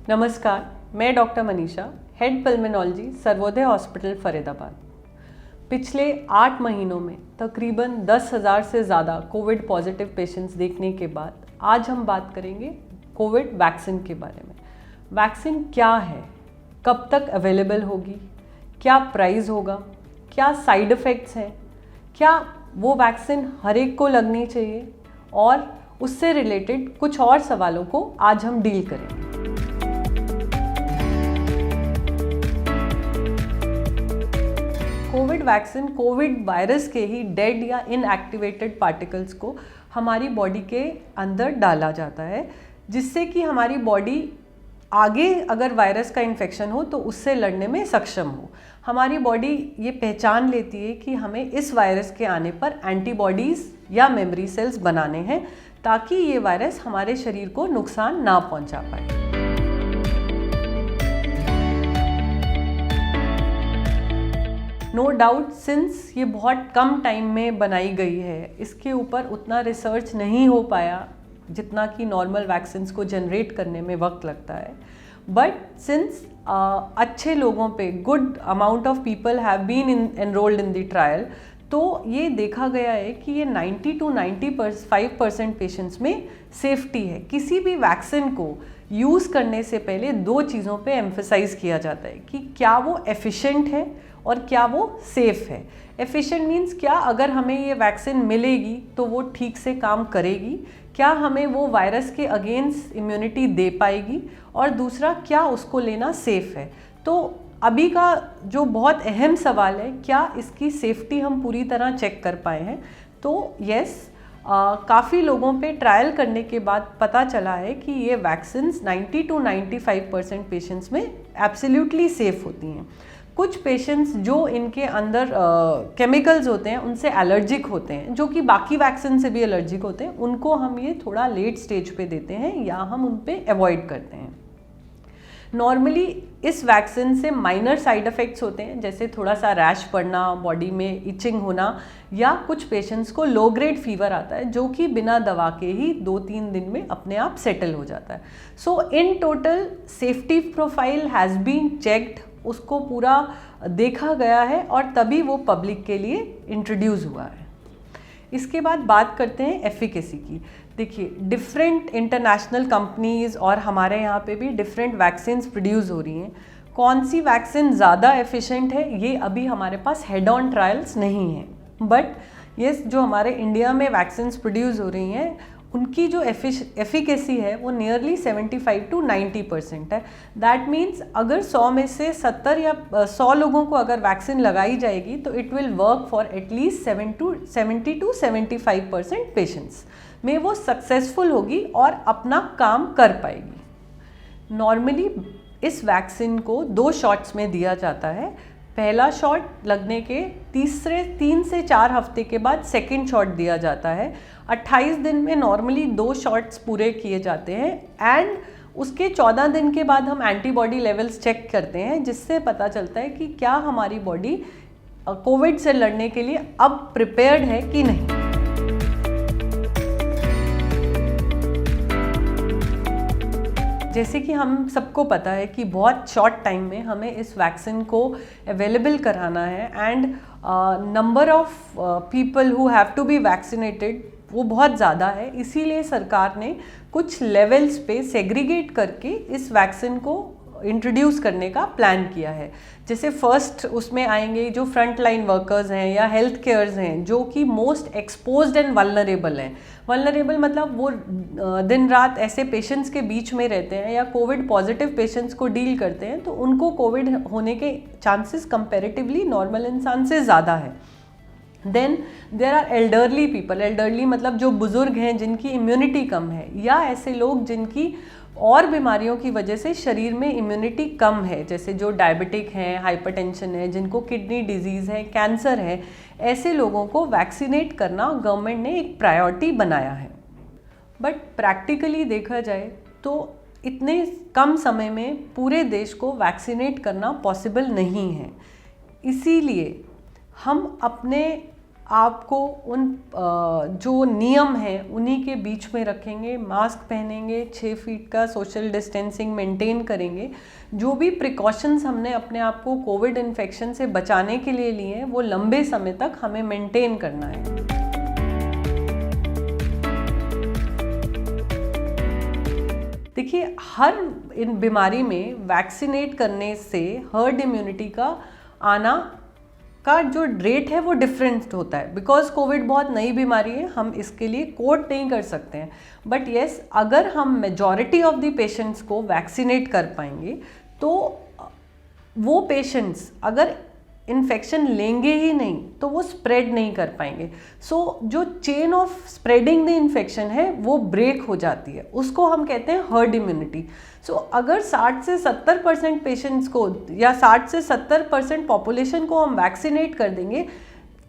नमस्कार, मैं doctor Manisha, head pulmonology, Sarvodaya hospital Faridabad. पिछले 8 महीनों में तकरीबन 10,000 से ज़्यादा कोविड पॉजिटिव पेशेंट्स देखने के बाद आज हम बात करेंगे कोविड वैक्सीन के बारे में। वैक्सीन क्या है, कब तक अवेलेबल होगी, क्या प्राइस होगा, क्या साइड इफ़ेक्ट्स हैं, क्या वो वैक्सीन हर एक को लगनी चाहिए और उससे रिलेटेड कुछ और सवालों को आज हम डील करेंगे। कोविड वैक्सीन कोविड वायरस के ही डेड या इनएक्टिवेटेड पार्टिकल्स को हमारी बॉडी के अंदर डाला जाता है, जिससे कि हमारी बॉडी आगे अगर वायरस का इन्फेक्शन हो तो उससे लड़ने में सक्षम हो। हमारी बॉडी ये पहचान लेती है कि हमें इस वायरस के आने पर एंटीबॉडीज़ या मेमोरी सेल्स बनाने हैं ताकि ये वायरस हमारे शरीर को नुकसान ना पहुंचा पाए। नो डाउट, सिंस ये बहुत कम टाइम में बनाई गई है, इसके ऊपर उतना रिसर्च नहीं हो पाया जितना कि नॉर्मल वैक्सीन्स को जनरेट करने में वक्त लगता है। बट सिंस अच्छे लोगों पे good amount of people have been enrolled in the trial, तो ये देखा गया है कि ये 90 to 95% पेशेंट्स में सेफ्टी है। किसी भी वैक्सीन को यूज़ करने से पहले 2 चीज़ों पे एम्फसाइज़ किया जाता है कि क्या वो एफिशिएंट है और क्या वो सेफ़ है। एफिशिएंट मीन्स क्या अगर हमें ये वैक्सीन मिलेगी तो वो ठीक से काम करेगी, क्या हमें वो वायरस के अगेंस्ट इम्यूनिटी दे पाएगी, और दूसरा क्या उसको लेना सेफ़ है। तो अभी का जो बहुत अहम सवाल है, क्या इसकी सेफ्टी हम पूरी तरह चेक कर पाए हैं। तो यस, काफ़ी लोगों पे ट्रायल करने के बाद पता चला है कि ये वैक्सीन्स 90 to 95% पेशेंट्स में एब्सोल्युटली सेफ़ होती हैं। कुछ पेशेंट्स जो इनके अंदर केमिकल्स होते हैं उनसे एलर्जिक होते हैं, जो कि बाकी वैक्सीन से भी एलर्जिक होते हैं, उनको हम ये थोड़ा लेट स्टेज पे देते हैं या हम उन पे अवॉइड करते हैं। नॉर्मली इस वैक्सीन से माइनर साइड इफ़ेक्ट्स होते हैं, जैसे थोड़ा सा रैश पड़ना, बॉडी में इचिंग होना, या कुछ पेशेंट्स को लो ग्रेड फीवर आता है जो कि बिना दवा के ही 2-3 दिन में अपने आप सेटल हो जाता है। So in total safety profile has been checked, उसको पूरा देखा गया है और तभी वो पब्लिक के लिए इंट्रोड्यूस हुआ है। इसके बाद बात करते हैं एफिकेसी की। देखिए, डिफरेंट इंटरनेशनल कंपनीज़ और हमारे यहाँ पे भी डिफरेंट वैक्सीन्स प्रोड्यूस हो रही हैं। कौन सी वैक्सीन ज़्यादा एफिशिएंट है ये अभी हमारे पास हेड ऑन ट्रायल्स नहीं हैं, बट ये जो हमारे इंडिया में वैक्सीन्स प्रोड्यूस हो रही हैं उनकी जो एफिकेसी है वो नियरली 75 to 90% है। दैट मीन्स अगर 100 में से 70 या 100 लोगों को अगर वैक्सीन लगाई जाएगी तो it will work for at least 70 to 75% patients में वो सक्सेसफुल होगी और अपना काम कर पाएगी। नॉर्मली इस वैक्सीन को 2 शॉट्स में दिया जाता है। पहला शॉट लगने के 3 से 4 हफ्ते के बाद सेकेंड शॉट दिया जाता है। 28 दिन में नॉर्मली 2 शॉट्स पूरे किए जाते हैं एंड उसके 14 दिन के बाद हम एंटीबॉडी लेवल्स चेक करते हैं, जिससे पता चलता है कि क्या हमारी बॉडी कोविड से लड़ने के लिए अब प्रिपेयर्ड है कि नहीं। जैसे कि हम सबको पता है कि बहुत शॉर्ट टाइम में हमें इस वैक्सीन को अवेलेबल कराना है and number of people who have to be vaccinated वो बहुत ज़्यादा है। इसीलिए सरकार ने कुछ लेवल्स पे सेग्रीगेट करके इस वैक्सीन को इंट्रोड्यूस करने का प्लान किया है। जैसे फर्स्ट उसमें आएंगे जो फ्रंट लाइन वर्कर्स हैं या हेल्थ केयर्स हैं, जो कि मोस्ट एक्सपोज्ड एंड वल्नरेबल हैं। वल्नरेबल मतलब वो दिन रात ऐसे पेशेंट्स के बीच में रहते हैं या कोविड पॉजिटिव पेशेंट्स को डील करते हैं, तो उनको कोविड होने के चांसेस कंपैरेटिवली नॉर्मल इंसान से ज़्यादा है। Then there are elderly people. Elderly मतलब जो बुज़ुर्ग हैं, जिनकी इम्यूनिटी कम है, या ऐसे लोग जिनकी और बीमारियों की वजह से शरीर में इम्यूनिटी कम है, जैसे जो डायबिटिक हैं, हाइपरटेंशन है, जिनको किडनी डिजीज़ है, कैंसर है, ऐसे लोगों को वैक्सीनेट करना गवर्नमेंट ने एक प्रायोरिटी बनाया है। बट प्रैक्टिकली देखा जाए तो इतने कम समय में पूरे देश को वैक्सीनेट करना पॉसिबल नहीं है। इसीलिए हम अपने आपको उन जो नियम हैं उन्हीं के बीच में रखेंगे, मास्क पहनेंगे, 6 फीट का सोशल डिस्टेंसिंग मेंटेन करेंगे, जो भी प्रिकॉशंस हमने अपने आप को कोविड इन्फेक्शन से बचाने के लिए लिए हैं वो लंबे समय तक हमें मेंटेन करना है। देखिए, हर इन बीमारी में वैक्सीनेट करने से हर्ड इम्यूनिटी का आना का जो रेट है वो डिफरेंट होता है, बिकॉज कोविड बहुत नई बीमारी है, हम इसके लिए कोट नहीं कर सकते हैं। बट येस, अगर हम मेजॉरिटी ऑफ द पेशेंट्स को वैक्सीनेट कर पाएंगे तो वो पेशेंट्स अगर इन्फेक्शन लेंगे ही नहीं तो वो स्प्रेड नहीं कर पाएंगे। सो जो chain of spreading the infection है वो ब्रेक हो जाती है, उसको हम कहते हैं हर्ड इम्यूनिटी। सो अगर 60 से 70% पेशेंट्स को या 60 से 70% पॉपुलेशन को हम वैक्सीनेट कर देंगे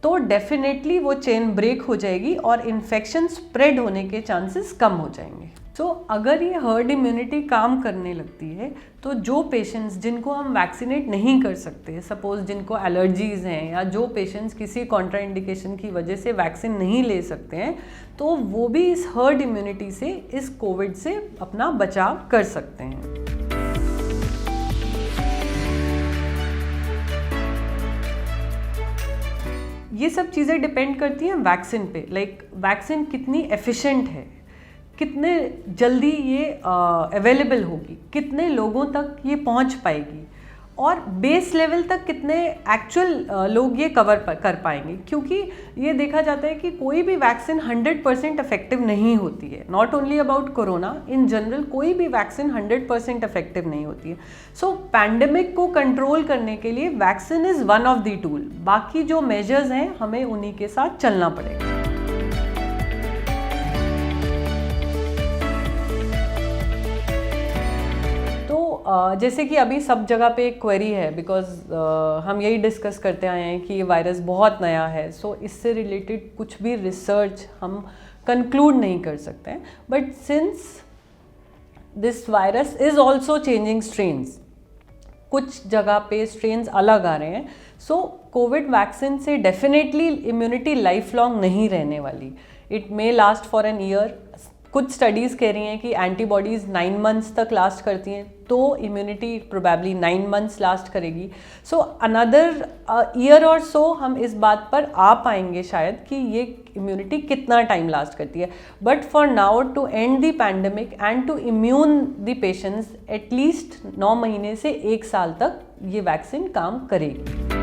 तो डेफिनेटली वो चेन ब्रेक हो जाएगी और इन्फेक्शन स्प्रेड होने के चांसेस कम हो जाएंगे। तो अगर ये हर्ड इम्यूनिटी काम करने लगती है तो जो पेशेंट्स जिनको हम वैक्सीनेट नहीं कर सकते, सपोज जिनको एलर्जीज़ हैं या जो पेशेंट्स किसी कॉन्ट्राइंडिकेशन की वजह से वैक्सीन नहीं ले सकते हैं, तो वो भी इस हर्ड इम्यूनिटी से, इस कोविड से अपना बचाव कर सकते हैं। ये सब चीज़ें डिपेंड करती हैं वैक्सीन पे, लाइक वैक्सीन कितनी एफिशिएंट है, कितने जल्दी ये अवेलेबल होगी, कितने लोगों तक ये पहुंच पाएगी और बेस लेवल तक कितने एक्चुअल लोग ये कवर कर पाएंगे। क्योंकि ये देखा जाता है कि कोई भी वैक्सीन 100% इफेक्टिव नहीं होती है। Not only about corona, in general कोई भी वैक्सीन 100% इफेक्टिव नहीं होती है। सो पैंडेमिक को कंट्रोल करने के लिए vaccine is one of the tool. बाकी जो मेजर्स हैं हमें उन्हीं के साथ चलना पड़ेगा। जैसे कि अभी सब जगह पे एक क्वेरी है, बिकॉज हम यही डिस्कस करते आए हैं कि ये वायरस बहुत नया है, सो इससे रिलेटेड कुछ भी रिसर्च हम कंक्लूड नहीं कर सकते हैं। But since this virus is also changing strains, कुछ जगह पे स्ट्रेन्स अलग आ रहे हैं, सो कोविड वैक्सीन से डेफिनेटली इम्यूनिटी लाइफ लॉन्ग नहीं रहने वाली। It may last for an year. कुछ स्टडीज़ कह रही हैं कि एंटीबॉडीज़ 9 मंथ्स तक लास्ट करती हैं, तो इम्यूनिटी प्रोबेबली 9 मंथ्स लास्ट करेगी। सो अनदर ईयर और सो हम इस बात पर आ पाएंगे शायद कि ये इम्यूनिटी कितना टाइम लास्ट करती है। But for now, to end the pandemic and to immune the patients, at least 9 महीने से 1 साल तक ये वैक्सीन काम करेगी।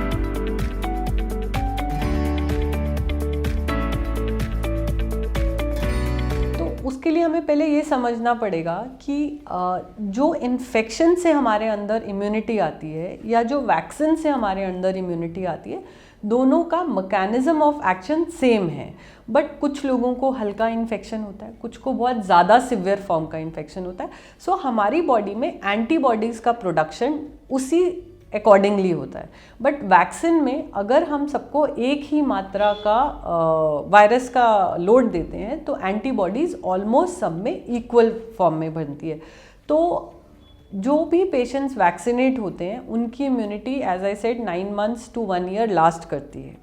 उसके लिए हमें पहले ये समझना पड़ेगा कि जो इन्फेक्शन से हमारे अंदर इम्यूनिटी आती है या जो वैक्सीन से हमारे अंदर इम्यूनिटी आती है, दोनों का मैकेनिज्म ऑफ एक्शन सेम है। बट कुछ लोगों को हल्का इन्फेक्शन होता है, कुछ को बहुत ज़्यादा सिवियर फॉर्म का इन्फेक्शन होता है। सो हमारी बॉडी में एंटीबॉडीज़ का प्रोडक्शन उसी अकॉर्डिंगली होता है। बट वैक्सीन में अगर हम सबको एक ही मात्रा का वायरस का लोड देते हैं तो एंटीबॉडीज़ ऑलमोस्ट सब में इक्वल फॉर्म में बनती है। तो जो भी पेशेंट्स वैक्सीनेट होते हैं उनकी immunity, as I said, 9 months to 1 year last करती है।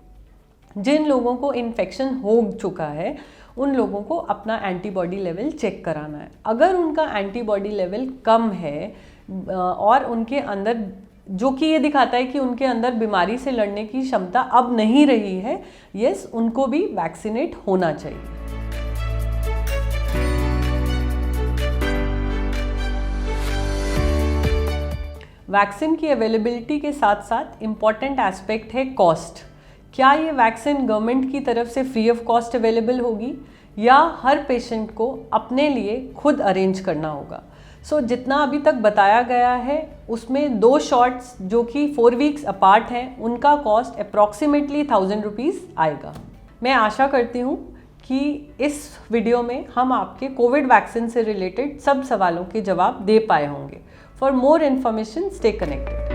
जिन लोगों को इन्फेक्शन हो चुका है उन लोगों को अपना एंटीबॉडी लेवल चेक कराना है। अगर उनका एंटीबॉडी लेवल कम है और उनके अंदर, जो कि ये दिखाता है कि उनके अंदर बीमारी से लड़ने की क्षमता अब नहीं रही है, यस, उनको भी वैक्सीनेट होना चाहिए। वैक्सीन की अवेलेबिलिटी के साथ साथ इम्पॉर्टेंट एस्पेक्ट है कॉस्ट। क्या ये वैक्सीन गवर्नमेंट की तरफ से फ्री ऑफ कॉस्ट अवेलेबल होगी या हर पेशेंट को अपने लिए खुद अरेंज करना होगा? सो जितना अभी तक बताया गया है उसमें 2 शॉट्स जो कि 4 वीक्स अपार्ट हैं, उनका कॉस्ट अप्रॉक्सीमेटली 1000 रुपीज़ आएगा। मैं आशा करती हूँ कि इस वीडियो में हम आपके कोविड वैक्सीन से रिलेटेड सब सवालों के जवाब दे पाए होंगे। For more information, stay connected.